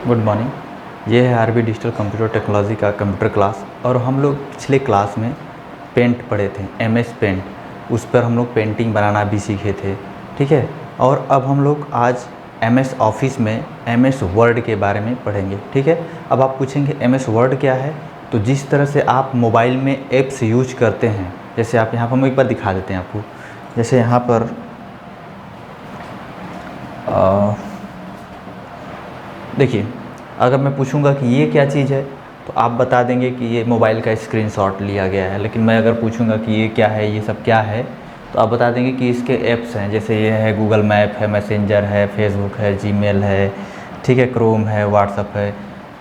Good morning. ये है RB digital computer technology का कंप्यूटर क्लास। और हम लोग पिछले क्लास में पेंट पढ़े थे, एमएस पेंट। उस पर हम लोग पेंटिंग बनाना भी सीखे थे, ठीक है। और अब हम लोग आज एमएस ऑफिस में एमएस वर्ड के बारे में पढ़ेंगे, ठीक है। अब आप पूछेंगे एमएस वर्ड क्या है। तो जिस तरह से आप मोबाइल में ऐप्स यूज करते हैं, जैसे आप यहाँ पर हम एक बार दिखा देते हैं आपको। जैसे यहाँ पर देखिए, अगर मैं पूछूंगा कि ये क्या चीज़ है तो आप बता देंगे कि ये मोबाइल का स्क्रीनशॉट लिया गया है। लेकिन मैं अगर पूछूंगा कि ये क्या है, ये सब क्या है, तो आप बता देंगे कि इसके ऐप्स हैं। जैसे ये है गूगल मैप है, मैसेंजर है, फेसबुक है, जीमेल है, ठीक है, क्रोम है, व्हाट्सअप है।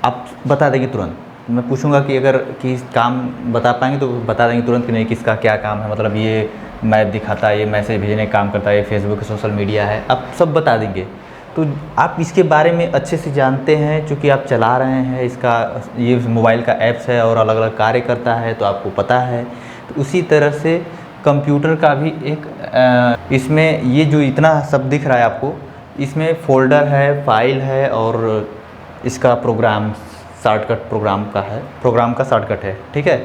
आप बता देंगे तुरंत। मैं पूछूंगा कि अगर कि काम बता पाएंगे तो बता देंगे तुरंत कि नहीं किसका क्या काम है। मतलब ये मैप दिखाता है, ये मैसेज भेजने का काम करता है, ये फेसबुक सोशल मीडिया है, आप सब बता देंगे। तो आप इसके बारे में अच्छे से जानते हैं, चूँकि आप चला रहे हैं इसका, ये मोबाइल का ऐप्स है और अलग अलग कार्य करता है, तो आपको पता है। तो उसी तरह से कंप्यूटर का भी एक इसमें ये जो इतना सब दिख रहा है आपको, इसमें फ़ोल्डर है, फाइल है और इसका प्रोग्राम शॉर्टकट प्रोग्राम का शॉर्टकट है, ठीक है।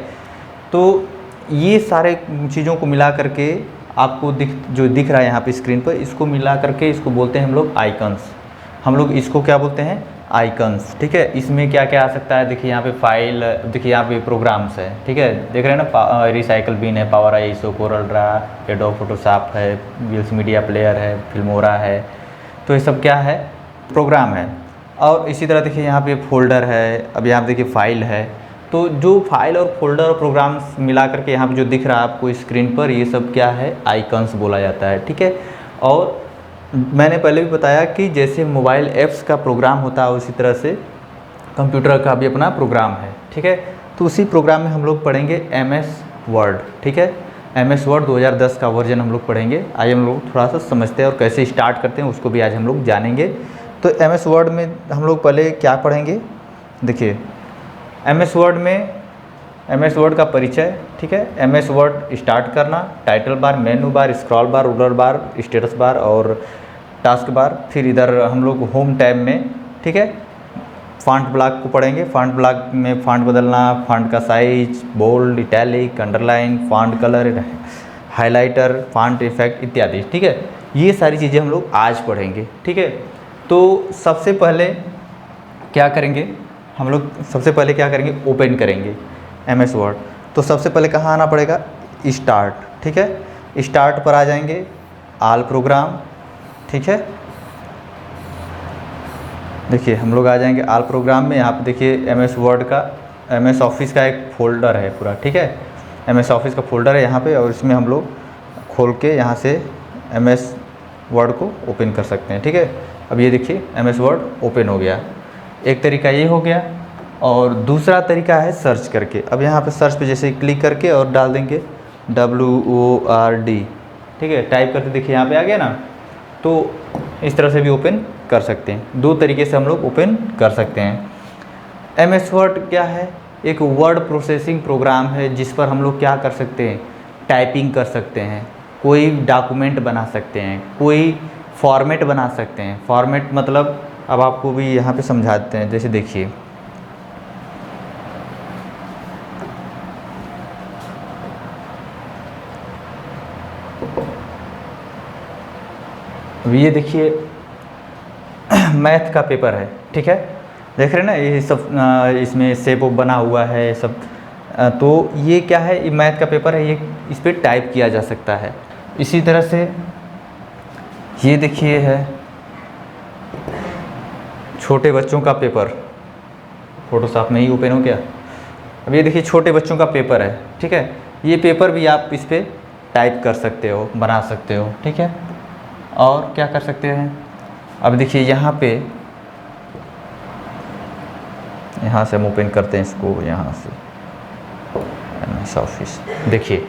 तो ये सारे चीज़ों को मिला करके आपको जो दिख रहा है यहाँ पे स्क्रीन पर, इसको मिला करके इसको बोलते हैं हम लोग आइकन्स। हम लोग इसको क्या बोलते हैं, आइकन्स, ठीक है। इसमें क्या क्या आ सकता है, देखिए यहाँ पे फाइल, देखिए यहाँ पे प्रोग्राम्स है, ठीक है, देख रहे हैं ना। रिसाइकल बिन है, power ISO, Corel Draw, adobe Photoshop है, विल्स मीडिया प्लेयर है, फिल्मोरा है। तो ये सब क्या है, प्रोग्राम है। और इसी तरह देखिए यहाँ पे फोल्डर है, अब यहाँ पे देखिए फाइल है। तो जो फाइल और फोल्डर और प्रोग्राम्स मिला करके यहाँ पे जो दिख रहा है आपको स्क्रीन पर, ये सब क्या है, आइकन्स बोला जाता है, ठीक है। और मैंने पहले भी बताया कि जैसे मोबाइल ऐप्स का प्रोग्राम होता है, उसी तरह से कंप्यूटर का भी अपना प्रोग्राम है, ठीक है। तो उसी प्रोग्राम में हम लोग पढ़ेंगे एमएस वर्ड, ठीक है। एमएस वर्ड 2010 का वर्जन हम लोग पढ़ेंगे। आज हम लोग थोड़ा सा समझते हैं और कैसे स्टार्ट करते हैं उसको भी आज हम लोग जानेंगे। तो एमएस वर्ड में हम लोग पहले क्या पढ़ेंगे, देखिए एमएस वर्ड में एमएस वर्ड का परिचय, ठीक है। एमएस वर्ड स्टार्ट करना, title bar, menu bar, scroll bar, ruler bar, status bar और टास्क बार। फिर इधर हम लोग होम टैब में, ठीक है, फॉन्ट ब्लॉक को पढ़ेंगे। फॉन्ट ब्लॉक में फॉन्ट बदलना, फॉन्ट का size, bold, italic, underline, font colour, highlighter, font effect इत्यादि, ठीक है। ये सारी चीज़ें हम लोग आज पढ़ेंगे, ठीक है। तो सबसे पहले क्या करेंगे हम लोग, सबसे पहले क्या करेंगे, ओपन करेंगे एमएस वर्ड। तो सबसे पहले कहाँ आना पड़ेगा, स्टार्ट, ठीक है। स्टार्ट पर आ जाएंगे, ऑल प्रोग्राम, ठीक है। देखिए हम लोग आ जाएंगे ऑल प्रोग्राम में। यहाँ पे देखिए एमएस वर्ड का, एमएस ऑफिस का एक फ़ोल्डर है पूरा, ठीक है। एमएस ऑफिस का फ़ोल्डर है यहाँ पे, और इसमें हम लोग खोल के यहाँ से एमएस वर्ड को ओपन कर सकते हैं, ठीक है। अब ये देखिए एमएस वर्ड ओपन हो गया। एक तरीका ये हो गया, और दूसरा तरीका है सर्च करके। अब यहाँ पे सर्च पे जैसे क्लिक करके और डाल देंगे WORD, ठीक है, टाइप करके देखिए यहाँ पे आ गया ना। तो इस तरह से भी ओपन कर सकते हैं। दो तरीके से हम लोग ओपन कर सकते हैं। एमएस वर्ड क्या है, एक वर्ड प्रोसेसिंग प्रोग्राम है जिस पर हम लोग क्या कर सकते हैं, टाइपिंग कर सकते हैं, कोई डॉक्यूमेंट बना सकते हैं, कोई फॉर्मेट बना सकते हैं। फॉर्मेट मतलब अब आपको भी यहाँ पे समझाते हैं। जैसे देखिए अब ये देखिए मैथ का पेपर है, ठीक है, देख रहे हैं ना, ये सब इसमें शेप बना हुआ है सब। तो ये क्या है, ये मैथ का पेपर है, ये इस पर टाइप किया जा सकता है। इसी तरह से ये देखिए है छोटे बच्चों का पेपर, फोटोशॉप में ही ओपन हो गया। अब ये देखिए छोटे बच्चों का पेपर है, ठीक है। ये पेपर भी आप इस पर टाइप कर सकते हो, बना सकते हो, ठीक है। और क्या कर सकते हैं, अब देखिए यहाँ पे, यहाँ से हम ओपन करते हैं इसको, यहाँ से एमएस ऑफिस। देखिए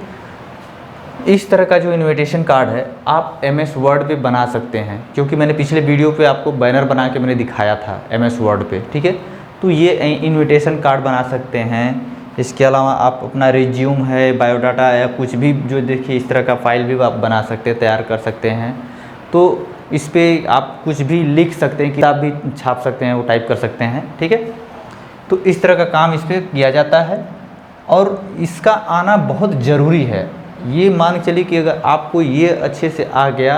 इस तरह का जो इनविटेशन कार्ड है आप एमएस वर्ड पे बना सकते हैं, क्योंकि मैंने पिछले वीडियो पे आपको बैनर बना के मैंने दिखाया था एमएस वर्ड पे, ठीक है। तो ये इनविटेशन कार्ड बना सकते हैं। इसके अलावा आप अपना रिज्यूम है, बायोडाटा या कुछ भी जो देखिए इस तरह का फाइल भी आप बना सकते हैं, तैयार कर सकते हैं। तो इस पर आप कुछ भी लिख सकते हैं, किताब भी छाप सकते हैं, वो टाइप कर सकते हैं, ठीक है। तो इस तरह का काम इस पर किया जाता है और इसका आना बहुत ज़रूरी है। ये मान के चलिए कि अगर आपको ये अच्छे से आ गया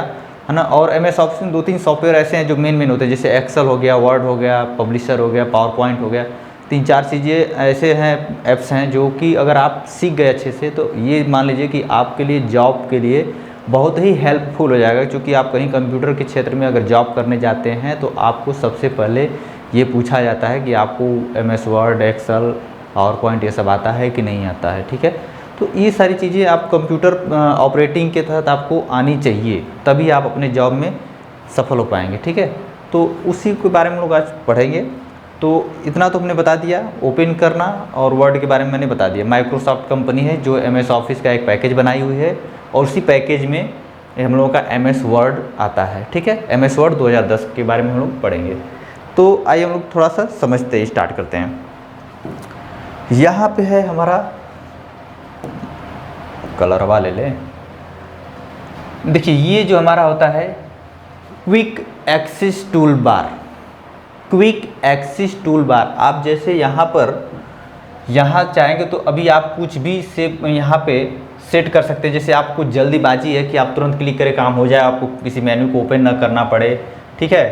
है ना, और MS ऑफिस में 2-3 सॉफ्टवेयर ऐसे हैं जो मेन होते हैं, जैसे एक्सेल हो गया, वर्ड हो गया, पब्लिशर हो गया, पावर पॉइंट हो गया, 3-4 चीज़ें ऐसे हैं, ऐप्स हैं जो कि अगर आप सीख गए अच्छे से तो ये मान लीजिए कि आपके लिए जॉब के लिए बहुत ही हेल्पफुल हो जाएगा। क्योंकि आप कहीं कंप्यूटर के क्षेत्र में अगर जॉब करने जाते हैं तो आपको सबसे पहले ये पूछा जाता है कि आपको MS Word, Excel, PowerPoint ये सब आता है कि नहीं आता है, ठीक है। तो ये सारी चीज़ें आप कंप्यूटर ऑपरेटिंग के तहत आपको आनी चाहिए, तभी आप अपने जॉब में सफल हो पाएंगे, ठीक है। तो उसी के बारे में लोग आज पढ़ेंगे। तो इतना तो हमने बता दिया, ओपन करना और वर्ड के बारे में मैंने बता दिया। माइक्रोसॉफ्ट कंपनी है जो MS ऑफिस का एक पैकेज बनाई हुई है और उसी पैकेज में हम लोगों का MS वर्ड आता है, ठीक है। MS वर्ड 2010 के बारे में हम लोग पढ़ेंगे। तो आइए हम लोग थोड़ा सा समझते हैं, स्टार्ट करते हैं। यहाँ पे है हमारा कलरवा ले लें। देखिए ये जो हमारा होता है quick access toolbar. Quick access toolbar, आप जैसे यहाँ चाहेंगे तो अभी आप कुछ भी से यहाँ पे सेट कर सकते हैं। जैसे आपको जल्दीबाजी है कि आप तुरंत क्लिक करें काम हो जाए, आपको किसी मेन्यू को ओपन ना करना पड़े, ठीक है।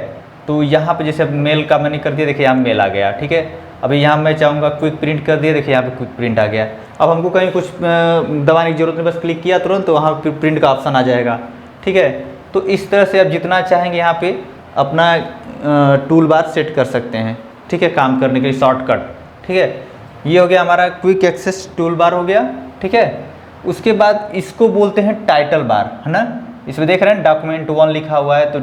तो यहाँ पे जैसे मेल का मैंने कर दिया, देखिए यहाँ मेल आ गया, ठीक है। अभी यहाँ मैं चाहूँगा क्विक प्रिंट कर दिया, देखिए यहाँ पे क्विक प्रिंट आ गया। अब हमको कहीं कुछ दबाने की जरूरत नहीं, बस क्लिक किया तुरंत तो वहाँ प्रिंट का ऑप्शन आ जाएगा, ठीक है। तो इस तरह से आप जितना चाहेंगे यहाँ पे अपना टूल बार सेट कर सकते हैं, ठीक है, काम करने के लिए शॉर्टकट, ठीक है। ये हो गया हमारा क्विक एक्सेस टूल बार हो गया, ठीक है। उसके बाद इसको बोलते हैं टाइटल बार, है ना। इसमें देख रहे हैं डॉक्यूमेंट 1 लिखा हुआ है, तो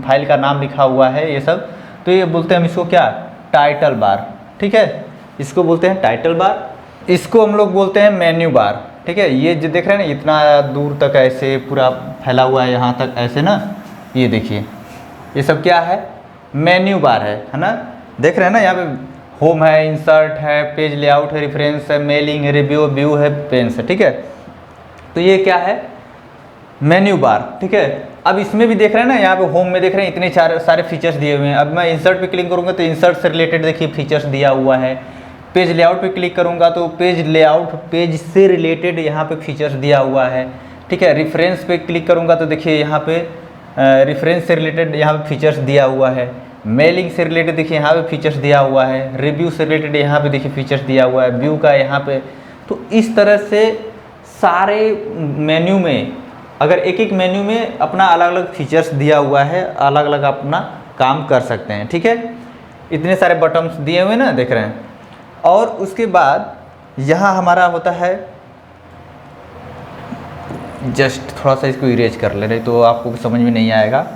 फाइल का नाम लिखा हुआ है ये सब, तो ये बोलते हैं हम इसको क्या, टाइटल बार, ठीक है। इसको बोलते हैं टाइटल बार। इसको हम लोग बोलते हैं मेन्यू बार, ठीक है। ये जो देख रहे हैं ना इतना दूर तक ऐसे पूरा फैला हुआ है, यहाँ तक ऐसे ना, ये देखिए ये सब क्या है, मेन्यू बार है ना। देख रहे हैं ना यहाँ पे होम है, इंसर्ट है, पेज लेआउट है, रेफरेंस है, मेलिंग है, रिव्यू, व्यू है, पेन्स है, ठीक है। तो ये क्या है, मेन्यू बार, ठीक है। अब इसमें भी देख रहे हैं ना, यहाँ पे होम में देख रहे हैं इतने सारे फीचर्स दिए हुए हैं। अब मैं इंसर्ट पे क्लिक करूँगा तो इंसर्ट से रिलेटेड देखिए फीचर्स दिया हुआ है। पेज लेआउट पे क्लिक करूँगा तो पेज लेआउट, पेज से रिलेटेड यहाँ पे फीचर्स दिया हुआ है, ठीक है। रेफरेंस पे क्लिक करूँगा तो देखिए यहाँ पे रेफरेंस से रिलेटेड यहाँ पे फीचर्स दिया हुआ है। मेलिंग से रिलेटेड देखिए यहाँ पे फीचर्स दिया हुआ है। रिव्यू से रिलेटेड यहाँ पे देखिए फीचर्स दिया हुआ है, व्यू का यहाँ पे। तो इस तरह से सारे मेन्यू में, अगर एक एक मेन्यू में अपना अलग अलग फीचर्स दिया हुआ है, अलग अलग अपना काम कर सकते हैं, ठीक है। इतने सारे बटन्स दिए हुए ना, देख रहे हैं। और उसके बाद यहाँ हमारा होता है, जस्ट थोड़ा सा इसको इरेज कर ले रहे तो आपको समझ में नहीं आएगा।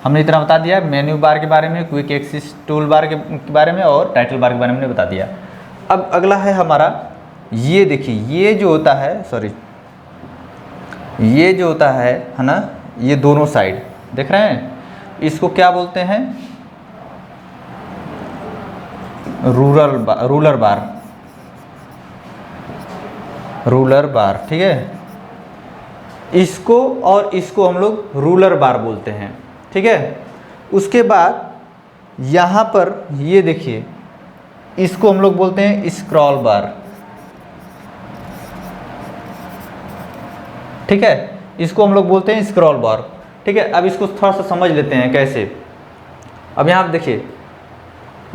हमने इतना बता दिया मेन्यू बार के बारे में, क्विक एक्सेस टूल बार के बारे में और टाइटल बार के बारे में हमने बता दिया। अब अगला है हमारा, ये देखिए ये जो होता है, सॉरी ये जो होता है ना, ये दोनों साइड देख रहे हैं, इसको क्या बोलते हैं, रूलर बार, ठीक है। इसको और इसको हम लोग रूलर बार बोलते हैं, ठीक है। उसके बाद यहाँ पर ये देखिए, इसको हम लोग बोलते हैं स्क्रॉल बार, ठीक है। इसको हम लोग बोलते हैं स्क्रॉल बार, ठीक है। अब इसको थोड़ा सा समझ लेते हैं कैसे। अब यहाँ देखिए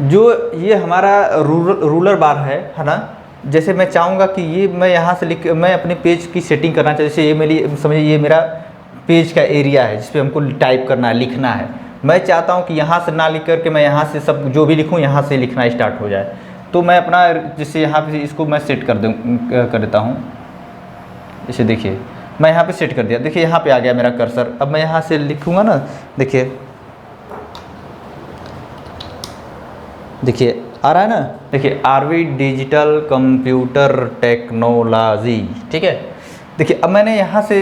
जो ये हमारा रूलर बार है ना। जैसे मैं चाहूँगा कि ये मैं यहाँ से मैं अपने पेज की सेटिंग करना चाहिए। जैसे ये मेरी समझिए ये मेरा पेज का एरिया है जिस पे हमको टाइप करना है, लिखना है। मैं चाहता हूँ कि यहाँ से ना लिख करके मैं यहाँ से सब जो भी लिखूँ यहाँ से लिखना स्टार्ट हो जाए। तो मैं अपना जैसे यहाँ पे इसको मैं सेट कर देता हूँ। इसे देखिए मैं यहाँ पे सेट कर दिया, देखिए यहाँ पे आ गया मेरा कर्सर। अब मैं यहाँ से लिखूँगा ना, देखिए आ रहा है ना, देखिए आरवी डिजिटल कंप्यूटर टेक्नोलॉजी, ठीक है। देखिए अब मैंने यहाँ से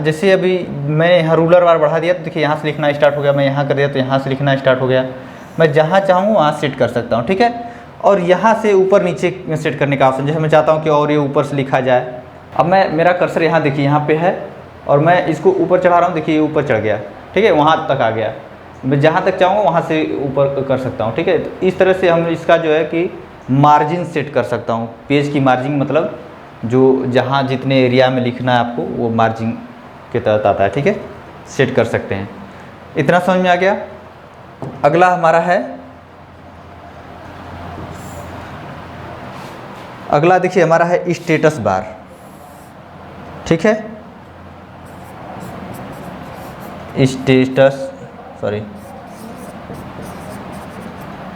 जैसे अभी मैं यहाँ रूलर बार बढ़ा दिया तो देखिए यहाँ से लिखना स्टार्ट हो गया। मैं यहाँ कर दिया तो यहाँ से लिखना स्टार्ट हो गया। मैं जहाँ चाहूँ वहाँ सेट कर सकता हूँ, ठीक है। और यहाँ से ऊपर नीचे सेट करने का ऑप्शन, जैसे मैं चाहता हूँ कि और ये ऊपर से लिखा जाए। अब मेरा कर्सर यहाँ देखिए यहाँ पे है और मैं इसको ऊपर चढ़ा रहा हूँ, देखिए ये ऊपर चढ़ गया। ठीक है, वहाँ तक आ गया, मैं जहाँ तक चाहूँगा वहाँ से ऊपर कर सकता हूँ। ठीक है, तो इस तरह से हम इसका जो है कि मार्जिन सेट कर सकता हूँ। पेज की मार्जिन मतलब जो जहाँ जितने एरिया में लिखना है आपको वो मार्जिन के तहत आता है। ठीक है, सेट कर सकते हैं। इतना समझ में आ गया। अगला हमारा है, अगला देखिए हमारा है स्टेटस बार। ठीक है,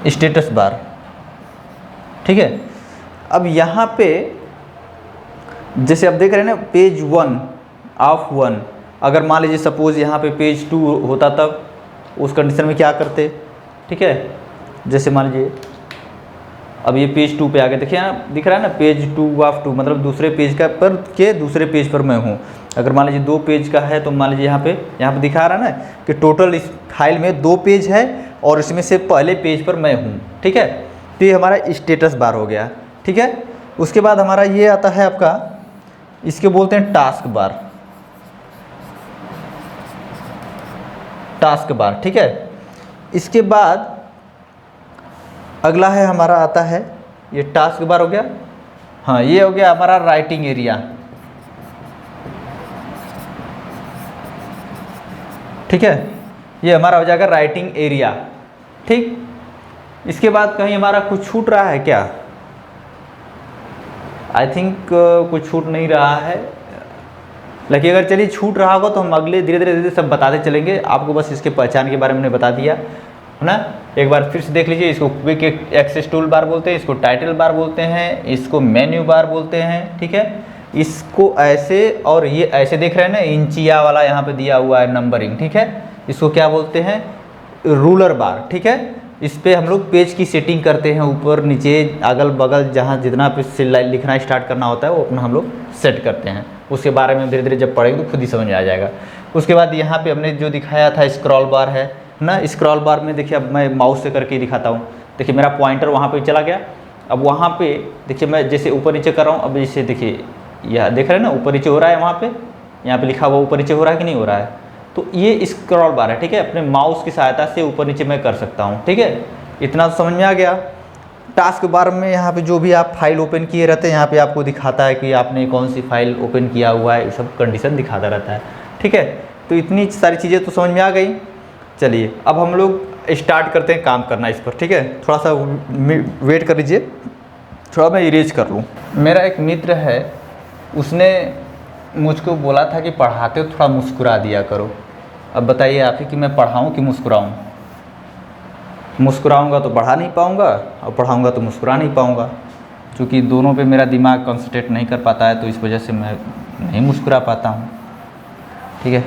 स्टेटस बार। ठीक है, अब यहाँ पे जैसे आप देख रहे हैं ना पेज 1 ऑफ 1, अगर मान लीजिए सपोज यहाँ पे पेज 2 होता तब उस कंडीशन में क्या करते। ठीक है, जैसे मान लीजिए अब ये पेज 2 पे आ गया, देखिए यहाँ दिख रहा है ना पेज 2 ऑफ 2, मतलब दूसरे पेज का पर के दूसरे पेज पर मैं हूँ। अगर मान लीजिए 2 पेज का है तो मान लीजिए यहाँ पे दिखा रहा है ना कि टोटल इस फाइल में 2 पेज है और इसमें से पहले पेज पर मैं हूँ। ठीक है, तो ये हमारा स्टेटस बार हो गया। ठीक है, उसके बाद हमारा ये आता है आपका, इसके बोलते हैं टास्क बार। Task bar. ठीक है, इसके बाद अगला है हमारा आता है, ये टास्क बार हो गया। हाँ, ये हो गया हमारा राइटिंग एरिया। ठीक है, ये हमारा हो जाएगा राइटिंग एरिया। ठीक, इसके बाद कहीं हमारा कुछ छूट रहा है क्या? आई थिंक कुछ छूट नहीं रहा है, लेकिन अगर चलिए छूट रहा होगा तो हम अगले धीरे धीरे सब बताते चलेंगे। आपको बस इसके पहचान के बारे में बता दिया है ना। एक बार फिर से देख लीजिए, इसको क्विक एक्सेस टूल बार बोलते हैं, इसको टाइटल बार बोलते हैं, इसको मेन्यू बार बोलते हैं। ठीक है, इसको ऐसे और ये ऐसे देख रहे हैं ना, इंचिया वाला यहाँ पे दिया हुआ है नंबरिंग। ठीक है, इसको क्या बोलते हैं? रूलर बार। ठीक है, इस पर हम लोग पेज की सेटिंग करते हैं, ऊपर नीचे अगल बगल जहाँ जितना पे लिखना स्टार्ट करना होता है वो अपना हम लोग सेट करते हैं। उसके बारे में धीरे धीरे जब पढ़ेंगे तो खुद ही समझ में आ जाएगा। उसके बाद यहाँ पे हमने जो दिखाया था स्क्रॉल बार है ना, स्क्रॉल बार में देखिए अब मैं माउस से करके दिखाता हूँ। देखिए मेरा पॉइंटर वहाँ पे चला गया। अब वहाँ पे देखिए मैं जैसे ऊपर नीचे कर रहा हूँ, अब जैसे देखिए यह देख रहे हैं ना ऊपर नीचे हो रहा है, वहाँ पे यहाँ पे लिखा हुआ ऊपर नीचे हो रहा है कि नहीं हो रहा है, तो ये स्क्रॉल बार है। ठीक है, अपने माउस की सहायता से ऊपर नीचे मैं कर सकता हूँ। ठीक है, इतना तो समझ में आ गया। टास्क बार में यहाँ पे जो भी आप फाइल ओपन किए रहते हैं, यहाँ पे आपको दिखाता है कि आपने कौन सी फाइल ओपन किया हुआ है, ये सब कंडीशन दिखाता रहता है। ठीक है, तो इतनी सारी चीज़ें तो समझ में आ गई। चलिए अब हम लोग स्टार्ट करते हैं काम करना इस पर। ठीक है, थोड़ा सा वेट कर लीजिए, थोड़ा मैं इरेज कर लूँ। मेरा एक मित्र है, उसने मुझको बोला था कि पढ़ाते हो थोड़ा मुस्कुरा दिया करो। अब बताइए आप ही कि मैं पढ़ाऊँ कि मुस्कुराऊँ? मुस्कुराऊँगा तो पढ़ा नहीं पाऊँगा और पढ़ाऊँगा तो मुस्कुरा नहीं पाऊँगा, क्योंकि दोनों पे मेरा दिमाग कंसंट्रेट नहीं कर पाता है, तो इस वजह से मैं नहीं मुस्कुरा पाता हूँ। ठीक है,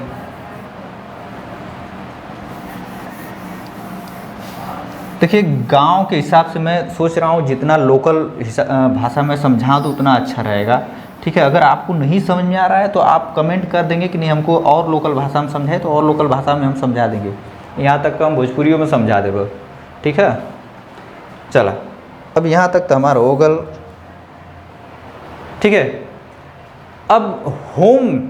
देखिए गांव के हिसाब से मैं सोच रहा हूँ जितना लोकल भाषा में समझाऊँ तो उतना अच्छा रहेगा। ठीक है, अगर आपको नहीं समझ में आ रहा है तो आप कमेंट कर देंगे कि नहीं हमको और लोकल भाषा में समझाए, तो और लोकल भाषा में हम समझा देंगे। यहाँ तक हम भोजपुरियों में समझा देंगे। ठीक है, चला अब यहाँ तक तो हमारा हो गल। ठीक है, अब होम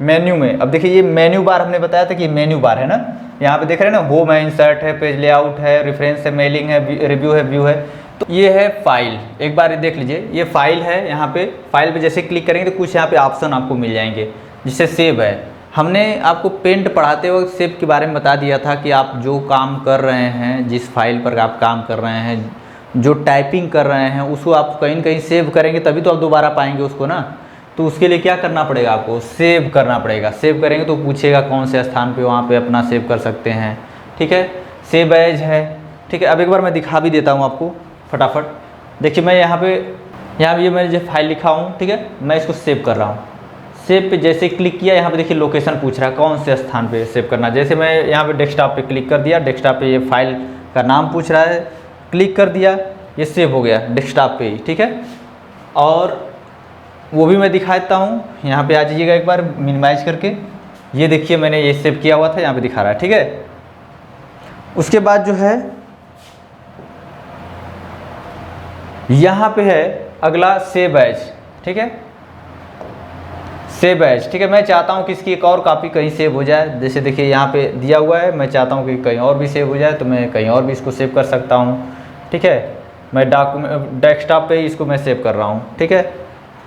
मेन्यू में, अब देखिए ये मेन्यू बार हमने बताया था कि मेन्यू बार है ना, यहाँ पे देख रहे हैं ना, होम है, इंसर्ट है, पेज लेआउट है, रेफरेंस है, मेलिंग है, रिव्यू है, व्यू है। तो ये है फाइल। एक बार देख लीजिए, ये फाइल है। यहाँ पे फाइल पे जैसे क्लिक करेंगे तो कुछ यहाँ पे ऑप्शन आपको मिल जाएंगे, जिससे सेव है। हमने आपको पेंट पढ़ाते वक्त सेव के बारे में बता दिया था कि आप जो काम कर रहे हैं, जिस फाइल पर आप काम कर रहे हैं, जो टाइपिंग कर रहे हैं, उसको आप कहीं न कहीं सेव करेंगे तभी तो आप दोबारा पाएंगे उसको ना। तो उसके लिए क्या करना पड़ेगा? आपको सेव करना पड़ेगा। सेव करेंगे तो पूछेगा कौन से स्थान पे, वहाँ पे अपना सेव कर सकते हैं। ठीक है, सेव एज है। ठीक है, अब एक बार मैं दिखा भी देता हूँ आपको फटाफट। देखिए मैं यहाँ पे ये मैंने जो फाइल लिखा हूँ, ठीक है, मैं इसको सेव कर रहा हूँ। सेव पे जैसे क्लिक किया, यहाँ पे देखिए लोकेशन पूछ रहा है कौन से स्थान पे सेव करना। जैसे मैं यहाँ पे डेस्कटॉप पे क्लिक कर दिया, डेस्कटॉप पे ये फाइल का नाम पूछ रहा है, क्लिक कर दिया, ये सेव हो गया डेस्कटॉप पे ही। ठीक है, और वो भी मैं दिखा देता हूँ। यहाँ पे आ जाइएगा एक बार मिनिमाइज करके, ये देखिए मैंने ये सेव किया हुआ था, यहाँ पे दिखा रहा है। ठीक है, उसके बाद जो है यहाँ पे है अगला सेव एज। ठीक है, सेव एज, ठीक है। मैं चाहता हूँ कि इसकी एक और कॉपी कहीं सेव हो जाए, जैसे देखिए यहाँ पे दिया हुआ है, मैं चाहता हूँ कि कहीं और भी सेव हो जाए, तो मैं कहीं और भी इसको सेव कर सकता हूँ, ठीक है। मैं डेस्कटॉप पे ही इसको मैं सेव कर रहा हूँ, ठीक है।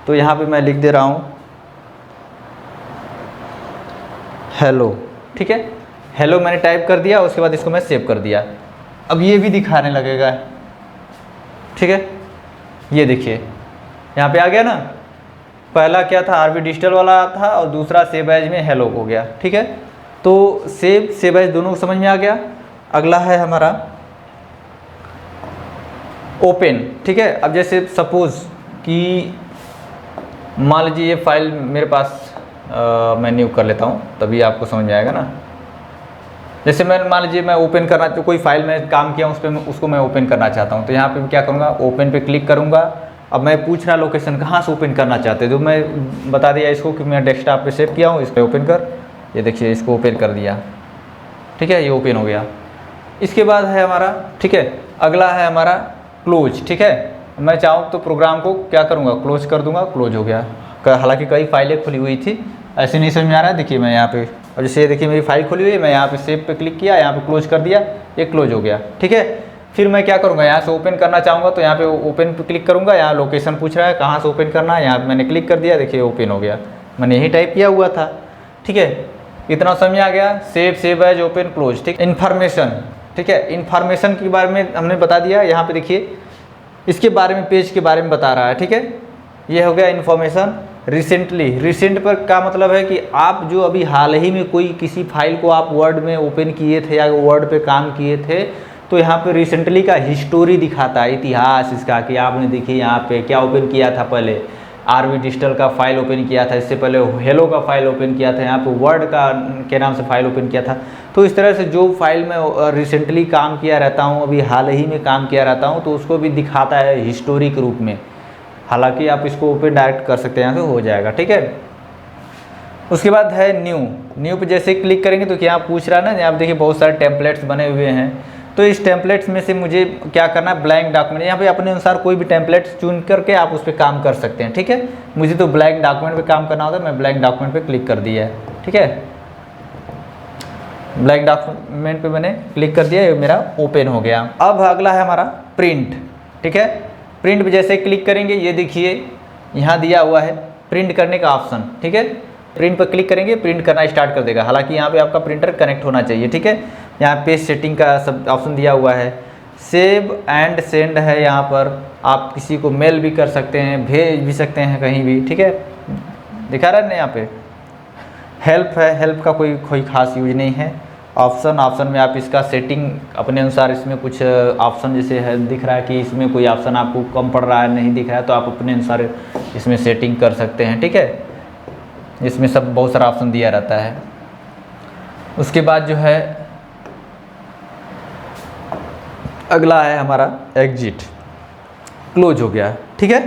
तो यहाँ पे मैं लिख दे रहा हूँ हेलो, ठीक है। हेलो मैंने टाइप कर दिया, उसके बाद इसको मैं सेव कर दिया। अब ये भी दिखाने लगेगा, ठीक है। ये देखिए यहाँ पे आ गया ना, पहला क्या था आरवी डिजिटल वाला था और दूसरा सेव एज में हेलो हो गया, ठीक है। तो सेव एज दोनों समझ में आ गया। अगला है हमारा ओपन, ठीक है। अब जैसे सपोज कि मान लीजिए ये फाइल मेरे पास मैं न्यू कर लेता हूँ, तभी आपको समझ में आएगा ना। जैसे मैं मान लीजिए मैं ओपन करना, तो कोई फाइल में काम किया उस पर, उसको मैं ओपन करना चाहता हूँ, तो यहाँ पे क्या करूँगा, ओपन पे क्लिक करूँगा। अब मैं पूछ रहा लोकेशन कहाँ से ओपन करना चाहते, तो मैं बता दिया इसको कि मैं डेस्कटॉप पे सेव किया हूँ, इस पर ओपन कर। ये देखिए इसको ओपन कर दिया, ठीक है, ये ओपन हो गया। इसके बाद है हमारा, ठीक है, अगला है हमारा क्लोज, ठीक है। मैं चाहूँ तो प्रोग्राम को क्या करूँगा, क्लोज कर दूँगा, क्लोज हो गया। हालांकि कई फाइलें खुली हुई थी, ऐसे नहीं समझ में आ रहा है। देखिए मैं यहाँ पे, और जैसे ये देखिए मेरी फाइल खुली हुई है, मैं यहाँ पे सेव पे क्लिक किया, यहाँ पे क्लोज कर दिया, ये क्लोज हो गया, ठीक है। फिर मैं क्या करूँगा, यहाँ से ओपन करना चाहूँगा तो यहाँ पे ओपन पे क्लिक करूँगा। यहाँ लोकेशन पूछ रहा है कहाँ से ओपन करना है, यहाँ पे मैंने क्लिक कर दिया, देखिए ओपन हो गया, मैंने यही टाइप किया हुआ था, ठीक है। इतना समझ आ गया, सेव एज, ओपन, क्लोज, ठीक। इन्फॉर्मेशन, ठीक है, इन्फॉर्मेशन के बारे में हमने बता दिया। यहाँ पे देखिए इसके बारे में, पेज के बारे में बता रहा है, ठीक है। ये हो गया इन्फॉर्मेशन। रिसेंटली, रिसेंट पर का मतलब है कि आप जो अभी हाल ही में कोई किसी फाइल को आप वर्ड में ओपन किए थे या वर्ड पे काम किए थे, तो यहाँ पे रिसेंटली का हिस्टोरी दिखाता है, इतिहास इसका, कि आपने देखिए यहाँ पे क्या ओपन किया था, पहले आरवी डिजिटल का फाइल ओपन किया था, इससे पहले हेलो का फाइल ओपन किया था, यहाँ पे वर्ड का के नाम से फाइल ओपन किया था। तो इस तरह से जो फाइल में रिसेंटली काम किया रहता हूँ, अभी हाल ही में काम किया रहता हूँ, तो उसको भी दिखाता है हिस्टोरी के रूप में। हालांकि आप इसको ओपन डायरेक्ट कर सकते हैं, यहाँ से हो जाएगा, ठीक है। उसके बाद है न्यू पे जैसे क्लिक करेंगे तो क्या पूछ रहा है ना, यहाँ पे देखिए बहुत सारे टेम्पलेट्स बने हुए हैं। तो इस टेम्पलेट्स में से मुझे क्या करना है, ब्लैंक डॉक्यूमेंट, यहाँ पे अपने अनुसार कोई भी टेम्पलेट्स चुन करके आप उस पर काम कर सकते हैं, ठीक है। मुझे तो ब्लैंक डॉक्यूमेंट पे काम करना होता है, मैं ब्लैंक डॉक्यूमेंट पे क्लिक कर दिया है, ठीक है। ब्लैंक डॉक्यूमेंट पे मैंने क्लिक कर दिया, ये मेरा ओपन हो गया। अब अगला है हमारा प्रिंट, ठीक है। प्रिंट पे जैसे क्लिक करेंगे, ये देखिए यहाँ दिया हुआ है प्रिंट करने का ऑप्शन, ठीक है। प्रिंट पर क्लिक करेंगे, प्रिंट करना स्टार्ट कर देगा। हालांकि यहाँ पे आपका प्रिंटर कनेक्ट होना चाहिए, ठीक है। यहाँ पे सेटिंग का सब ऑप्शन दिया हुआ है, सेव एंड सेंड है, यहाँ पर आप किसी को मेल भी कर सकते हैं, भेज भी सकते हैं कहीं भी, ठीक है। दिखा रहा है ना, यहाँ पे हेल्प है, हेल्प का कोई खास यूज नहीं है। ऑप्शन में आप इसका सेटिंग अपने अनुसार, इसमें कुछ ऑप्शन जैसे है दिख रहा है कि इसमें कोई ऑप्शन आपको कम पड़ रहा है, नहीं दिख रहा है, तो आप अपने अनुसार इसमें सेटिंग कर सकते हैं, ठीक है। इसमें सब बहुत सारा ऑप्शन दिया रहता है। उसके बाद जो है अगला है हमारा एग्जिट, क्लोज हो गया, ठीक है।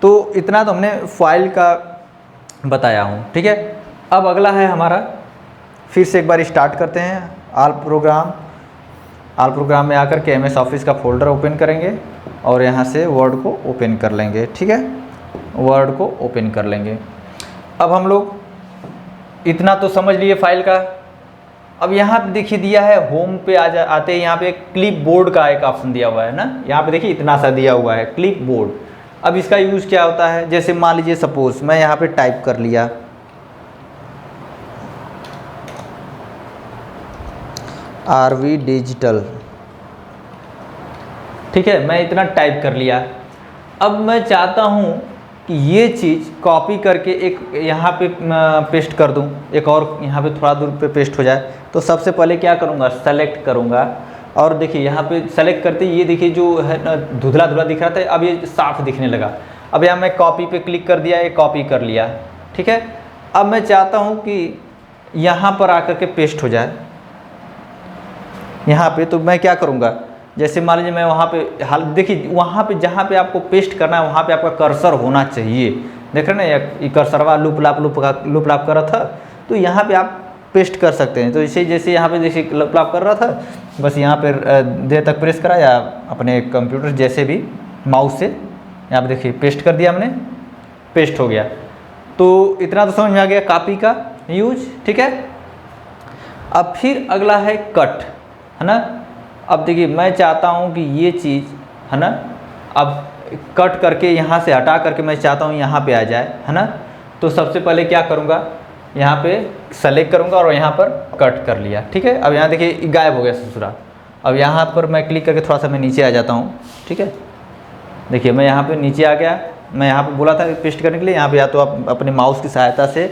तो इतना तो हमने फाइल का बताया हूँ, ठीक है। अब अगला है हमारा, फिर से एक बार स्टार्ट करते हैं, ऑल प्रोग्राम में आकर के MS ऑफिस का फोल्डर ओपन करेंगे और यहाँ से वर्ड को ओपन कर लेंगे, ठीक है। वर्ड को ओपन कर लेंगे। अब हम लोग इतना तो समझ लिए फाइल का। अब यहाँ पे देखिए दिया है होम पे आते हैं, यहाँ पे क्लिप बोर्ड का एक ऑप्शन दिया हुआ है ना, यहाँ पे देखिए इतना सा दिया हुआ है क्लिप बोर्ड। अब इसका यूज़ क्या होता है, जैसे मान लीजिए सपोज मैं यहाँ पे टाइप कर लिया आरवी डिजिटल, ठीक है, मैं इतना टाइप कर लिया। अब मैं चाहता हूँ कि ये चीज़ कॉपी करके एक यहाँ पे पेस्ट कर दूँ, एक और यहाँ पे थोड़ा दूर पे पेस्ट हो जाए। तो सबसे पहले क्या करूँगा, सेलेक्ट करूँगा, और देखिए यहाँ पे सेलेक्ट करते ये देखिए जो है ना धुंधला धुंधला दिख रहा था, अब ये साफ दिखने लगा। अब यहाँ मैं कॉपी पे क्लिक कर दिया, ये कॉपी कर लिया, ठीक है। अब मैं चाहता हूँ कि यहाँ पर आकर के पेस्ट हो जाए यहाँ पे, तो मैं क्या करूँगा, जैसे मान लीजिए मैं वहाँ पे, हाल देखिए वहाँ पे जहाँ पे आपको पेस्ट करना है वहाँ पे आपका कर्सर होना चाहिए। देख रहे हैं ना, ये कर्सरवा लूप लाप कर रहा था, तो यहाँ पे आप पेस्ट कर सकते हैं। तो इसे जैसे यहाँ पे जैसे लूप लाप कर रहा था, बस यहाँ पे देर तक प्रेस करा या अपने कंप्यूटर जैसे भी माउस से यहाँ पे देखिए पेस्ट कर दिया हमने, पेस्ट हो गया। तो इतना तो समझ में आ गया कॉपी का यूज, ठीक है। अब फिर अगला है कट, है ना। अब देखिए मैं चाहता हूँ कि ये चीज़, है ना, अब कट करके यहाँ से हटा करके मैं चाहता हूँ यहाँ पे आ जाए, है ना। तो सबसे पहले क्या करूँगा, यहाँ पे सेलेक्ट करूँगा और यहाँ पर कट कर लिया, ठीक है। अब यहाँ देखिए गायब हो गया ससुरा। अब यहाँ पर मैं क्लिक करके थोड़ा सा मैं नीचे आ जाता हूँ, ठीक है। देखिए मैं यहाँ पे नीचे आ गया। मैं यहाँ पे बोला था पेस्ट करने के लिए, यहाँ पे या तो आप अपने माउस की सहायता से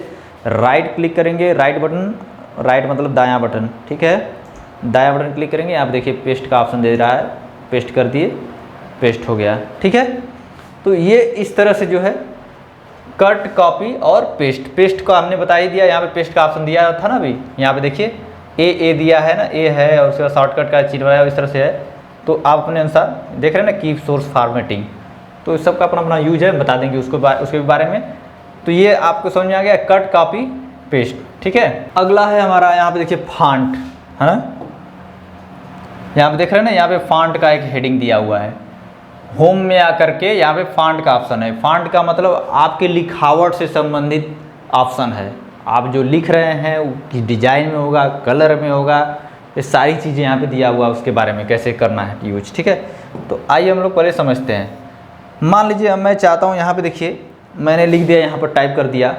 राइट क्लिक करेंगे, राइट बटन, राइट मतलब दायां बटन, ठीक है, दायां बटन क्लिक करेंगे। यहाँ पे देखिए पेस्ट का ऑप्शन दे रहा है, पेस्ट कर दिए, पेस्ट हो गया, ठीक है। तो ये इस तरह से जो है कट, कॉपी और पेस्ट। पेस्ट को हमने बता ही दिया, यहाँ पे पेस्ट का ऑप्शन दिया था ना अभी, यहाँ पे देखिए ए दिया है ना, ए है और उसके बाद शॉर्टकट का चिन्ह है, इस तरह से है। तो आप अपने अनुसार देख रहे हैं ना, कीप सोर्स फॉर्मेटिंग, तो इस सब का अपना अपना यूज है, बता देंगे उसके बारे में। तो ये आपको समझ में आ गया, कट, कॉपी, पेस्ट, ठीक है। अगला है हमारा यहाँ पे देखिए फॉन्ट, है ना। यहाँ पे देख रहे हैं ना, यहाँ पे फॉन्ट का एक हेडिंग दिया हुआ है। होम में आकर के यहाँ पे फॉन्ट का ऑप्शन है। फॉन्ट का मतलब आपके लिखावट से संबंधित ऑप्शन है। आप जो लिख रहे हैं किस डिजाइन में होगा, कलर में होगा, ये सारी चीज़ें यहाँ पे दिया हुआ है, उसके बारे में कैसे करना है यूज, ठीक है। तो आइए हम लोग पहले समझते हैं। मान लीजिए मैं चाहता हूँ, यहाँ पे देखिए मैंने लिख दिया, यहाँ पर टाइप कर दिया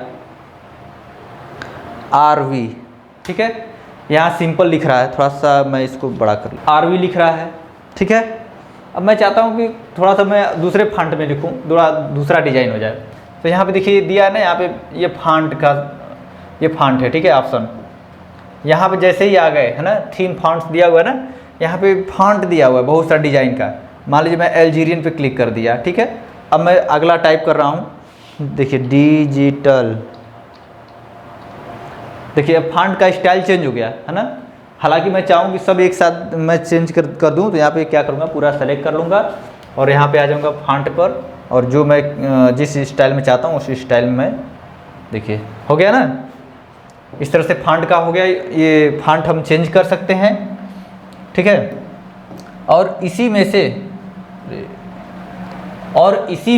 RV, ठीक है। यहाँ सिंपल लिख रहा है, थोड़ा सा मैं इसको बड़ा कर लूँ, RV लिख रहा है, ठीक है। अब मैं चाहता हूँ कि थोड़ा सा मैं दूसरे फॉन्ट में लिखूँ, थोड़ा दूसरा डिजाइन हो जाए। तो यहाँ पे देखिए दिया है ना, यहाँ पे ये फॉन्ट का, ये फॉन्ट है, ठीक है, ऑप्शन। यहाँ पे जैसे ही आ गए, है ना, थीम फॉन्ट्स दिया हुआ है ना, यहाँ पे फॉन्ट दिया हुआ है बहुत सारा डिजाइन का। मान लीजिए मैं अल्जीरियन पे क्लिक कर दिया, ठीक है। अब मैं अगला टाइप कर रहा हूँ, देखिए डिजिटल, देखिए अब फॉन्ट का स्टाइल चेंज हो गया, है ना। हालांकि मैं चाहूँ कि सब एक साथ मैं चेंज कर दूँ, तो यहाँ पे क्या करूँगा, पूरा सेलेक्ट कर लूँगा और यहाँ पे आ जाऊँगा फॉन्ट पर, और जो मैं जिस स्टाइल में चाहता हूँ उस स्टाइल में, देखिए हो गया ना। इस तरह से फॉन्ट का हो गया, ये फॉन्ट हम चेंज कर सकते हैं, ठीक है। और इसी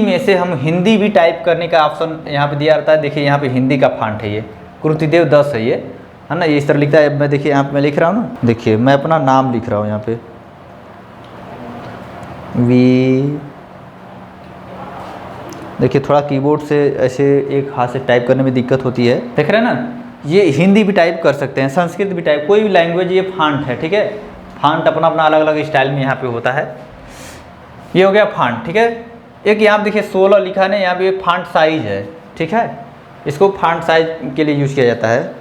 में से हम हिंदी भी टाइप करने का ऑप्शन यहाँ पे दिया रहता है। देखिए यहाँ पे हिंदी का फॉन्ट है, ये कृतिदेव 10 है, ये है ना, ये इस तरह लिखता है। मैं देखिए यहाँ पे मैं लिख रहा हूँ ना, देखिए मैं अपना नाम लिख रहा हूँ यहाँ पे वी, देखिए थोड़ा कीबोर्ड से ऐसे एक हाथ से टाइप करने में दिक्कत होती है, देख रहे हैं ना। ये हिंदी भी टाइप कर सकते हैं, संस्कृत भी टाइप, कोई भी लैंग्वेज, ये फॉन्ट है, ठीक है। फॉन्ट अपना अपना अलग अलग स्टाइल में यहाँ पे होता है। ये हो गया फॉन्ट, ठीक है। एक यहाँ पे देखिए 16 लिखा है, यहाँ पे फॉन्ट साइज है, ठीक है। इसको फॉन्ट साइज के लिए यूज़ किया जाता है।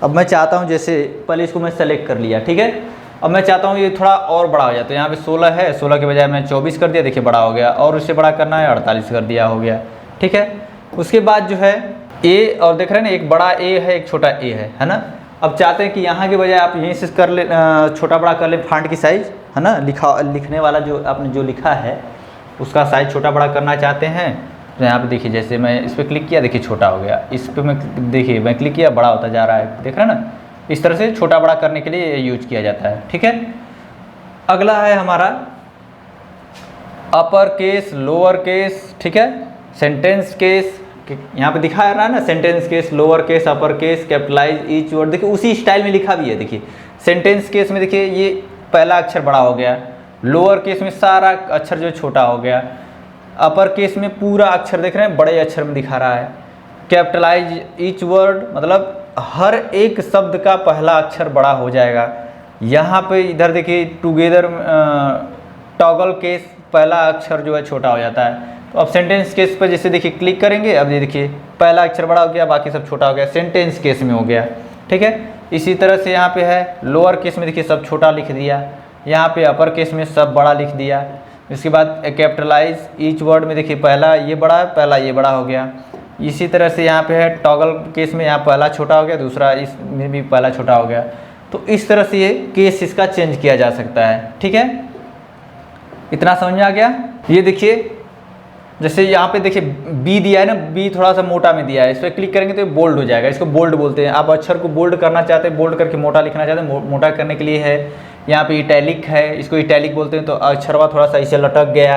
अब मैं चाहता हूँ, जैसे पहले इसको मैं सेलेक्ट कर लिया, ठीक है। अब मैं चाहता हूँ ये थोड़ा और बड़ा हो जाए, तो यहाँ पे 16 है, 16 के बजाय मैं 24 कर दिया, देखिए बड़ा हो गया। और उससे बड़ा करना है 48 कर दिया, हो गया, ठीक है। उसके बाद जो है ए, और देख रहे हैं ना, एक बड़ा ए है, एक छोटा ए है ना। अब चाहते हैं कि यहाँ के बजाय आप यहीं से कर ले, छोटा बड़ा कर ले फॉन्ट की साइज़, है ना। लिखने वाला जो आपने जो लिखा है उसका साइज़ छोटा बड़ा करना चाहते हैं, तो यहाँ पे देखिए जैसे मैं इस पर क्लिक किया, देखिए छोटा हो गया। इस पर मैं देखिए मैं क्लिक किया, बड़ा होता जा रहा है, देख रहे हैं ना। इस तरह से छोटा बड़ा करने के लिए यूज किया जाता है, ठीक है। अगला है हमारा अपर केस, लोअर केस, ठीक है, सेंटेंस केस। यहाँ पे दिखा रहा है ना, sentence case, lower case, upper case, capitalise each word, देखिए उसी स्टाइल में लिखा भी है। देखिए सेंटेंस केस में देखिए ये पहला अक्षर बड़ा हो गया, लोअर केस में सारा अक्षर जो छोटा हो गया, अपर केस में पूरा अक्षर देख रहे हैं बड़े अक्षर में दिखा रहा है। कैपिटलाइज ईच वर्ड मतलब हर एक शब्द का पहला अक्षर बड़ा हो जाएगा। यहाँ पे इधर देखिए टुगेदर, टॉगल केस पहला अक्षर जो है छोटा हो जाता है। तो अब सेंटेंस केस पर जैसे देखिए क्लिक करेंगे, अब ये देखिए पहला अक्षर बड़ा हो गया, बाकी सब छोटा हो गया, सेंटेंस केस में हो गया, ठीक है। इसी तरह से यहाँ पे है लोअर केस में देखिए सब छोटा लिख दिया, यहाँ पे अपर केस में सब बड़ा लिख दिया। इसके बाद कैपिटलाइज ईच वर्ड में देखिए पहला ये बड़ा है, पहला ये बड़ा हो गया। इसी तरह से यहाँ पे है टॉगल केस में यहाँ पहला छोटा हो गया, दूसरा इसमें भी पहला छोटा हो गया। तो इस तरह से ये केस इसका चेंज किया जा सकता है, ठीक है। इतना समझ में आ गया। ये देखिए जैसे यहाँ पे देखिए बी दिया है ना, बी थोड़ा सा मोटा में दिया है, इस पर क्लिक करेंगे तो ये बोल्ड हो जाएगा। इसको बोल्ड बोलते हैं। आप अक्षर को बोल्ड करना चाहते हैं, बोल्ड करके मोटा लिखना चाहते हैं, मोटा करने के लिए है। यहाँ पे इटैलिक है, इसको इटैलिक बोलते हैं। तो अक्षरवा थोड़ा सा इसे लटक गया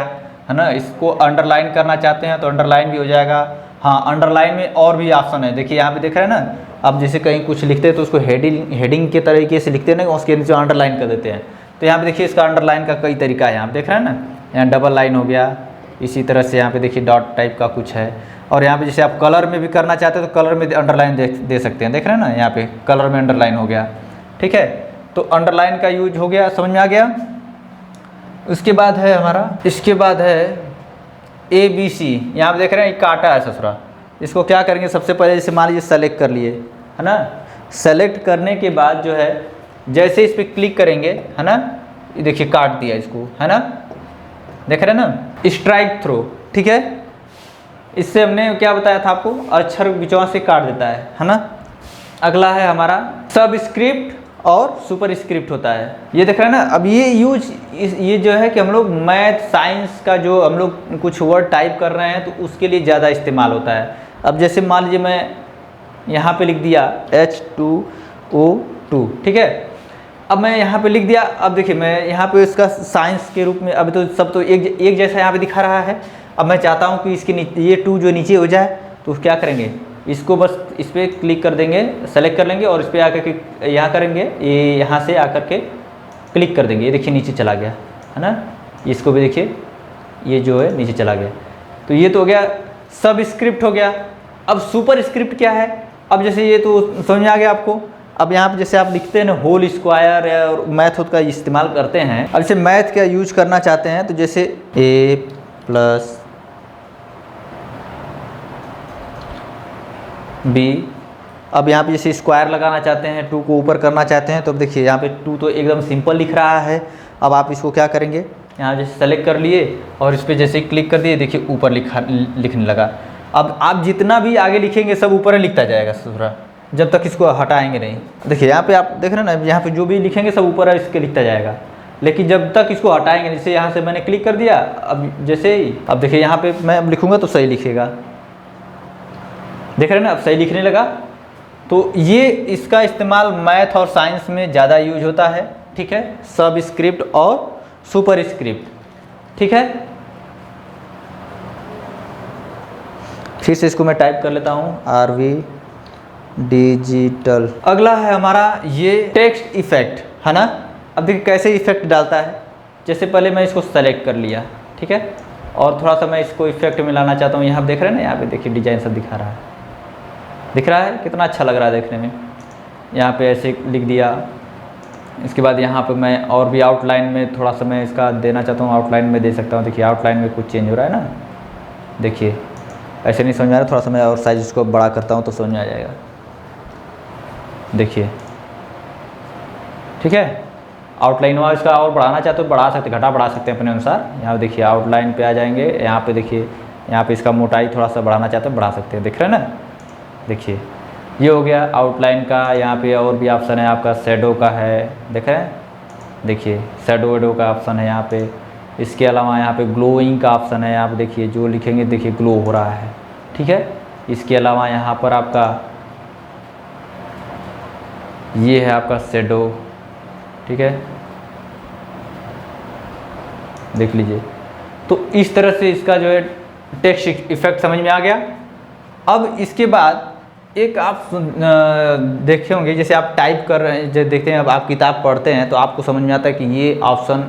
है ना, इसको अंडरलाइन करना चाहते हैं तो अंडरलाइन भी हो जाएगा। हाँ, अंडरलाइन में और भी ऑप्शन है, देखिए यहाँ पे देख रहे हैं ना। अब जैसे कहीं कुछ लिखते हैं तो उसको हेडिंग के तरीके से लिखते हैं ना, उसके नीचे अंडरलाइन कर देते हैं। तो यहाँ पे देखिए इसका अंडरलाइन का कई तरीका है, यहाँ पे देख रहे हैं ना, यहाँ डबल लाइन हो गया, इसी तरह से यहाँ पे देखिए डॉट टाइप का कुछ है। और यहाँ पे जैसे आप कलर में भी करना चाहते हैं तो कलर में अंडरलाइन दे सकते हैं, देख रहे हैं ना, यहाँ पे कलर में अंडरलाइन हो गया, ठीक है। तो अंडरलाइन का यूज हो गया, समझ में आ गया। उसके बाद है हमारा, इसके बाद है ABC, यहाँ पे देख रहे हैं काटा है ससुरा। इसको क्या करेंगे, सबसे पहले जैसे मान लीजिए सेलेक्ट कर लिए, है ना। सेलेक्ट करने के बाद जो है जैसे इस पर क्लिक करेंगे, है ना, देखिए काट दिया इसको, है ना, देख रहे हैं ना, स्ट्राइक थ्रो, ठीक है। इससे हमने क्या बताया था आपको, अक्षर बीचों से काट देता है ना। अगला है हमारा सबस्क्रिप्ट और सुपर स्क्रिप्ट होता है, ये देख रहे हैं ना। अब ये जो है कि हम लोग मैथ साइंस का जो हम लोग कुछ वर्ड टाइप कर रहे हैं तो उसके लिए ज़्यादा इस्तेमाल होता है। अब जैसे मान लीजिए मैं यहाँ पे लिख दिया H2O2, ठीक है। अब मैं यहाँ पे लिख दिया, अब देखिए मैं यहाँ पे इसका साइंस के रूप में, अभी तो सब तो एक जैसा यहाँ पे दिखा रहा है। अब मैं चाहता हूँ कि इसके नीचे ये 2 जो नीचे हो जाए, तो क्या करेंगे, इसको बस इस पर क्लिक कर देंगे, सेलेक्ट कर लेंगे और इस पर आकर के यहाँ करेंगे, ये यहाँ से आकर के क्लिक कर देंगे, ये देखिए नीचे चला गया, है ना। इसको भी देखिए ये जो है नीचे चला गया। तो ये तो हो गया सब स्क्रिप्ट हो गया। अब सुपर स्क्रिप्ट क्या है, अब जैसे ये तो समझ में आ गया आपको। अब यहाँ पे जैसे आप लिखते हैं ना होल स्क्वायर और मैथ का इस्तेमाल करते हैं। अब जैसे मैथ का यूज करना चाहते हैं तो जैसे A+B, अब यहाँ पे जैसे स्क्वायर लगाना चाहते हैं, 2 को ऊपर करना चाहते हैं, तो अब देखिए यहाँ पे 2 तो एकदम सिंपल लिख रहा है। अब आप इसको क्या करेंगे, यहाँ जैसे सेलेक्ट कर लिए और इस पर जैसे क्लिक कर दिए, देखिए ऊपर लिखने लगा। अब आप जितना भी आगे लिखेंगे सब ऊपर लिखता जाएगा पूरा, जब तक इसको हटाएंगे नहीं। देखिए यहाँ पे आप देख रहे हैं ना, यहाँ पे जो भी लिखेंगे सब ऊपर इसके लिखता जाएगा, लेकिन जब तक इसको हटाएंगे, जैसे यहाँ से मैंने क्लिक कर दिया, अब जैसे ही अब देखिए यहाँ पे मैं अब लिखूँगा तो सही लिखेगा, देख रहे हैं ना, अब सही लिखने लगा। तो ये इसका इस्तेमाल मैथ और साइंस में ज़्यादा यूज होता है, ठीक है, सब स्क्रिप्ट और सुपर स्क्रिप्ट, ठीक है। फिर से इसको मैं टाइप कर लेता हूँ, RV डिजिटल। अगला है हमारा ये टेक्स्ट इफेक्ट, है ना। अब देखिए कैसे इफेक्ट डालता है, जैसे पहले मैं इसको सेलेक्ट कर लिया, ठीक है, और थोड़ा सा मैं इसको इफेक्ट में लाना चाहता हूँ। यहाँ देख रहे हैं ना, यहाँ पे देखिए डिजाइन सब दिखा रहा है, दिख रहा है कितना अच्छा लग रहा है देखने में। यहाँ पे ऐसे लिख दिया, इसके बाद यहाँ पे मैं और भी आउटलाइन में थोड़ा सा मैं इसका देना चाहता हूँ, आउटलाइन में दे सकता हूँ। देखिए आउटलाइन में कुछ चेंज हो रहा है ना, देखिए ऐसे नहीं समझ में आ रहा, थोड़ा सा मैं और साइज इसको बड़ा करता हूँ तो समझ में आ जाएगा, देखिए, ठीक है। आउटलाइन वाला इसका और बढ़ाना चाहते हो बढ़ा सकते, घटा बढ़ा सकते हैं अपने अनुसार। यहाँ देखिए आउटलाइन पे आ जाएंगे, यहाँ पे देखिए, यहाँ पे इसका मोटाई थोड़ा सा बढ़ाना चाहते हो बढ़ा सकते हैं, दिख रहे हैं ना, देखिए ये हो गया आउटलाइन का। यहाँ पे और भी ऑप्शन है आपका, शैडो का है, देख रहे हैं, देखिए शैडो वेडो का ऑप्शन है यहाँ पे। इसके अलावा यहाँ पे ग्लोइंग का ऑप्शन है, आप देखिए जो लिखेंगे देखिए ग्लो हो रहा है, ठीक है। इसके अलावा यहाँ पर आपका ये है आपका शैडो, ठीक है, देख लीजिए। तो इस तरह से इसका जो है टेक्स्ट इफेक्ट समझ में आ गया। अब इसके बाद एक आप देखे होंगे, जैसे आप टाइप कर रहे हैं, जैसे देखते हैं, अब आप किताब पढ़ते हैं तो आपको समझ में आता है कि ये ऑप्शन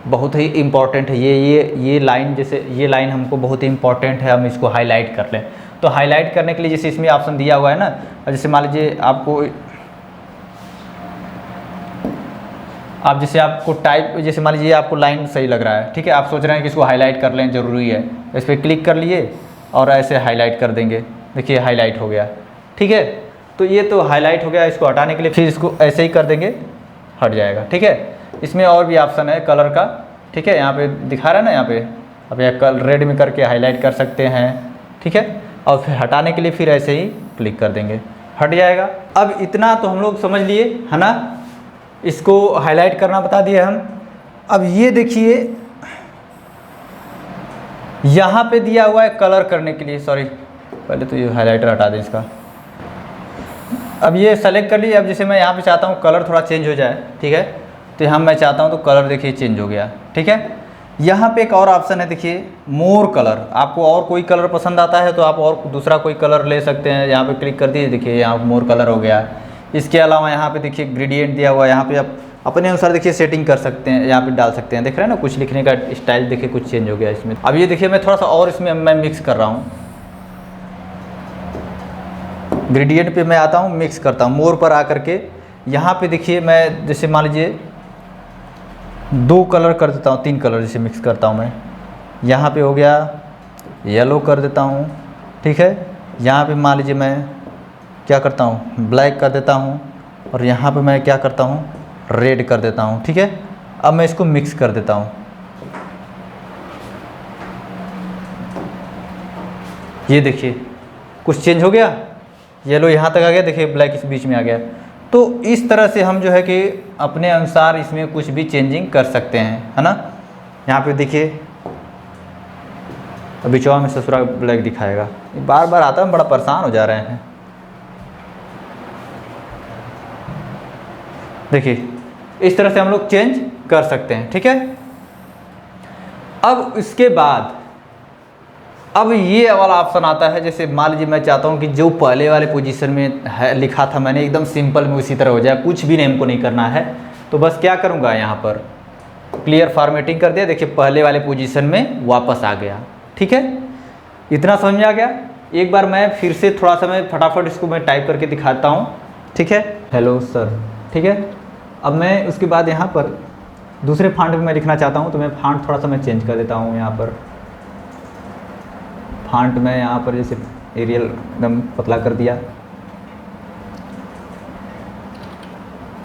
बहुत ही इम्पॉर्टेंट है, ये लाइन, जैसे ये लाइन हमको बहुत ही इम्पॉर्टेंट है, हम इसको हाईलाइट कर लें। तो हाईलाइट करने के लिए जैसे इसमें ऑप्शन दिया हुआ है ना, जैसे मान लीजिए आपको टाइप, जैसे मान लीजिए आपको लाइन सही लग रहा है, ठीक है, आप सोच रहे हैं कि इसको हाईलाइट कर लें, ज़रूरी है, इस पर क्लिक कर लिए और ऐसे हाईलाइट कर देंगे, देखिए हाईलाइट हो गया, ठीक है। तो ये तो हाईलाइट हो गया, इसको हटाने के लिए फिर इसको ऐसे ही कर देंगे, हट जाएगा, ठीक है। इसमें और भी ऑप्शन है कलर का, ठीक है, यहाँ पे दिखा रहा है ना, यहाँ पे अब यह कलर रेड में करके हाईलाइट कर सकते हैं, ठीक है, और फिर हटाने के लिए फिर ऐसे ही क्लिक कर देंगे, हट जाएगा। अब इतना तो हम लोग समझ लिए, है ना, इसको हाईलाइट करना बता दिए हम। अब ये देखिए यहाँ पे दिया हुआ है कलर करने के लिए, सॉरी पहले तो ये हाईलाइटर हटा दें इसका। अब ये सेलेक्ट कर लिए, अब जैसे मैं यहाँ पे चाहता हूँ कलर थोड़ा चेंज हो जाए, ठीक है, तो यहाँ मैं चाहता हूँ तो कलर देखिए चेंज हो गया, ठीक है। यहाँ पे एक और ऑप्शन है, देखिए मोर कलर। आपको और कोई कलर पसंद आता है तो आप और दूसरा कोई कलर ले सकते हैं। यहाँ पे क्लिक कर दिए, देखिए यहाँ मोर कलर हो गया। इसके अलावा यहाँ पे देखिए ग्रेडियंट दिया हुआ है, यहाँ पे आप अपने अनुसार देखिए सेटिंग कर सकते हैं, यहाँ पे डाल सकते हैं। देख रहे हैं ना, कुछ लिखने का स्टाइल देखिए कुछ चेंज हो गया इसमें। अब ये देखिए मैं थोड़ा सा और इसमें मैं मिक्स कर रहा हूँ। ग्रेडियंट पे मैं आता हूँ, मिक्स करता हूँ। मोर पर आकर के यहाँ पे देखिए मैं जैसे मान लीजिए 2 कलर कर देता हूँ, 3 कलर जैसे मिक्स करता हूँ मैं। यहाँ पे हो गया येलो कर देता हूँ, ठीक है। यहाँ पे मान लीजिए मैं क्या करता हूँ, ब्लैक कर देता हूँ, और यहाँ पे मैं क्या करता हूँ, रेड कर देता हूँ, ठीक है। अब मैं इसको मिक्स कर देता हूँ। ये देखिए कुछ चेंज हो गया, येलो यहाँ तक आ गया, देखिए ब्लैक इस बीच में आ गया। तो इस तरह से हम जो है कि अपने अनुसार इसमें कुछ भी चेंजिंग कर सकते हैं, है ना। यहाँ पे देखिए अभी चौवा में ससुरा ब्लैक दिखाएगा, बार बार आता है, बड़ा परेशान हो जा रहे हैं। देखिए इस तरह से हम लोग चेंज कर सकते हैं, ठीक है। अब इसके बाद अब ये वाला ऑप्शन आता है, जैसे मान लीजिए मैं चाहता हूँ कि जो पहले वाले पोजीशन में है लिखा था मैंने, एकदम सिंपल में उसी तरह हो जाए, कुछ भी हमको नहीं करना है। तो बस क्या करूँगा, यहाँ पर क्लियर फॉर्मेटिंग कर दिया, देखिए पहले वाले पोजीशन में वापस आ गया, ठीक है। इतना समझ में आ गया। एक बार मैं फिर से थोड़ा सा मैं फटाफट इसको मैं टाइप करके दिखाता हूँ, ठीक है। हेलो सर, ठीक है। अब मैं उसके बाद यहाँ पर दूसरे फॉन्ट में मैं लिखना चाहता हूँ, तो मैं फॉन्ट थोड़ा सा मैं चेंज कर देता हूँ। यहाँ पर फॉन्ट में यहाँ पर जैसे एरियल एकदम पतला कर दिया।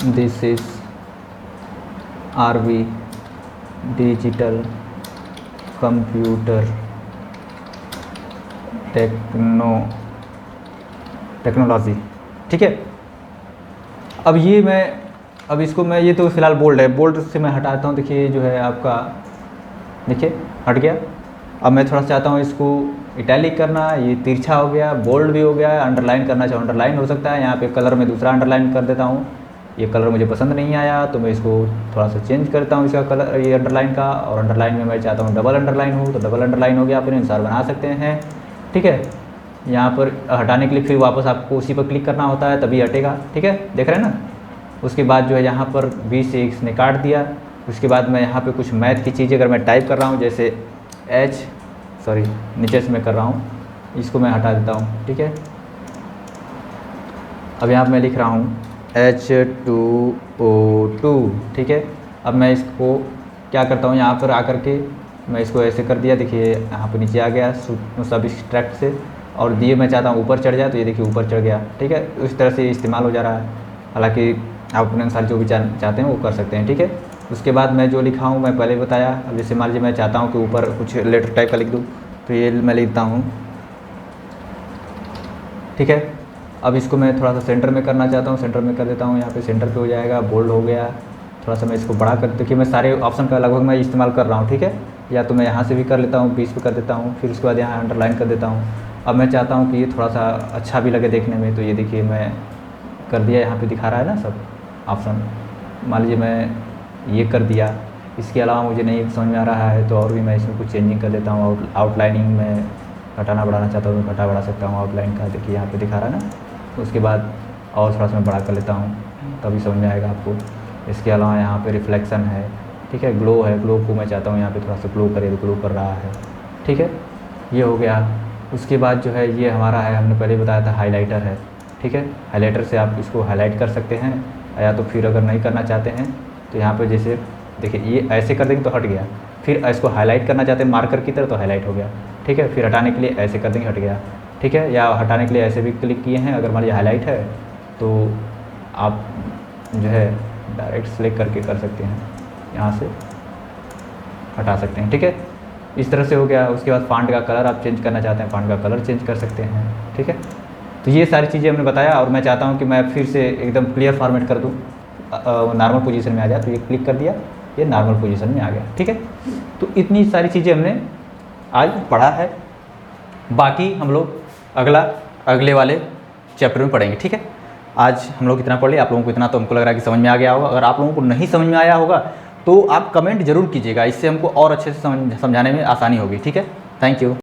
This is RV digital computer technology, ठीक है। अब ये मैं अब इसको मैं, ये तो फिलहाल बोल्ड है, बोल्ड से मैं हटाता हूँ। देखिए जो है आपका, देखिए हट गया। अब मैं थोड़ा सा चाहता हूँ इसको इटैलिक करना, ये तिरछा हो गया, बोल्ड भी हो गया। अंडरलाइन करना चाहो अंडरलाइन हो सकता है। यहाँ पे कलर में दूसरा अंडरलाइन कर देता हूँ। ये कलर मुझे पसंद नहीं आया तो मैं इसको थोड़ा सा चेंज करता हूँ इसका कलर, ये अंडरलाइन का। और अंडरलाइन में मैं चाहता हूँ डबल अंडरलाइन हो तो डबल अंडरलाइन हो गया, अपने अनुसार बना सकते हैं, ठीक है। यहाँ पर हटाने के लिए फिर वापस आपको उसी पर क्लिक करना होता है, तभी हटेगा, ठीक है। देख रहे हैं ना। उसके बाद जो है यहाँ पर 20 से x ने काट दिया। उसके बाद मैं यहाँ पे कुछ मैथ की चीज़ें अगर मैं टाइप कर रहा हूँ, जैसे नीचे से मैं कर रहा हूँ, इसको मैं हटा देता हूँ, ठीक है। अब यहाँ पर मैं लिख रहा हूँ H2O2, ठीक है। अब मैं इसको क्या करता हूँ, यहाँ पर आकर के मैं इसको ऐसे कर दिया, देखिए यहाँ पर नीचे आ गया सबट्रैक्ट से, और दिए मैं चाहता हूँ ऊपर चढ़ जाए, तो ये देखिए ऊपर चढ़ गया, ठीक है। इस तरह से इस्तेमाल हो जा रहा है। हालांकि आप अपने अनुसार जो भी चाहते हैं वो कर सकते हैं, ठीक है। उसके बाद मैं जो लिखा हूँ मैं पहले बताया। अब जैसे मान लीजिए मैं चाहता हूँ कि ऊपर कुछ लेटर टाइप का लिख दूँ, तो ये मैं लिखता हूँ, ठीक है। अब इसको मैं थोड़ा सा सेंटर में करना चाहता हूँ, सेंटर में कर देता हूँ। यहाँ पे सेंटर पे हो जाएगा, बोल्ड हो गया। थोड़ा सा मैं इसको बड़ा कर, देखिए मैं सारे ऑप्शन का लगभग मैं इस्तेमाल कर रहा हूँ, ठीक है। या तो मैं यहाँ से भी कर लेता हूँ, 20 पे कर देता हूँ, फिर उसके बाद यहाँ अंडरलाइन कर देता हूँ। अब मैं चाहता हूँ कि ये थोड़ा सा अच्छा भी लगे देखने में, तो ये देखिए मैं कर दिया, यहाँ पे दिखा रहा है ना सब ऑप्शन। मान लीजिए मैं ये कर दिया। इसके अलावा मुझे नहीं समझ में आ रहा है तो और भी मैं इसमें कुछ चेंजिंग कर देता हूँ। आउटलाइनिंग में घटाना बढ़ाना चाहता हूँ तो घटा बढ़ा सकता हूँ आउटलाइन का, देखिए यहाँ पे दिखा रहा है ना। उसके बाद और थोड़ा सा मैं बड़ा कर लेता हूँ, तभी समझ में आएगा आपको। इसके अलावा यहाँ पे रिफ्लेक्शन है, ठीक है। ग्लो है, ग्लो को मैं चाहता हूँ यहाँ पे थोड़ा सा ग्लो करे, तो ग्लो कर रहा है, ठीक है। ये हो गया। उसके बाद जो है ये हमारा है, हमने पहले बताया था हाइलाइटर है, ठीक है। हाइलाइटर से आप इसको हाईलाइट कर सकते हैं, या तो फिर अगर नहीं करना चाहते हैं तो यहाँ पर जैसे देखिए ये ऐसे कर देंगे तो हट गया। फिर इसको हाईलाइट करना चाहते हैं मार्कर की तरह तो हाईलाइट हो गया, ठीक है। फिर हटाने के लिए ऐसे कर देंगे, हट गया, ठीक है। या हटाने के लिए ऐसे भी क्लिक किए हैं, अगर मान लीजिए हाईलाइट है तो आप जो है डायरेक्ट सेलेक्ट करके कर सकते हैं, यहाँ से हटा सकते हैं, ठीक है। इस तरह से हो गया। उसके बाद फॉन्ट का कलर आप चेंज करना चाहते हैं, फॉन्ट का कलर चेंज कर सकते हैं, ठीक है। तो ये सारी चीज़ें हमने बताया। और मैं चाहता हूँ कि मैं फिर से एकदम क्लियर फॉर्मेट कर दूँ, नॉर्मल पोजीशन में आ जाए, तो ये क्लिक कर दिया, ये नॉर्मल पोजीशन में आ गया, ठीक है। तो इतनी सारी चीज़ें हमने आज पढ़ा है। बाकी हम लोग अगले वाले चैप्टर में पढ़ेंगे, ठीक है। आज हम लोग इतना पढ़ लिया, आप लोगों को इतना तो हमको लग रहा है कि समझ में आ गया होगा। अगर आप लोगों को नहीं समझ में आया होगा तो आप कमेंट ज़रूर कीजिएगा, इससे हमको और अच्छे से समझाने में आसानी होगी। ठीक है, थैंक यू।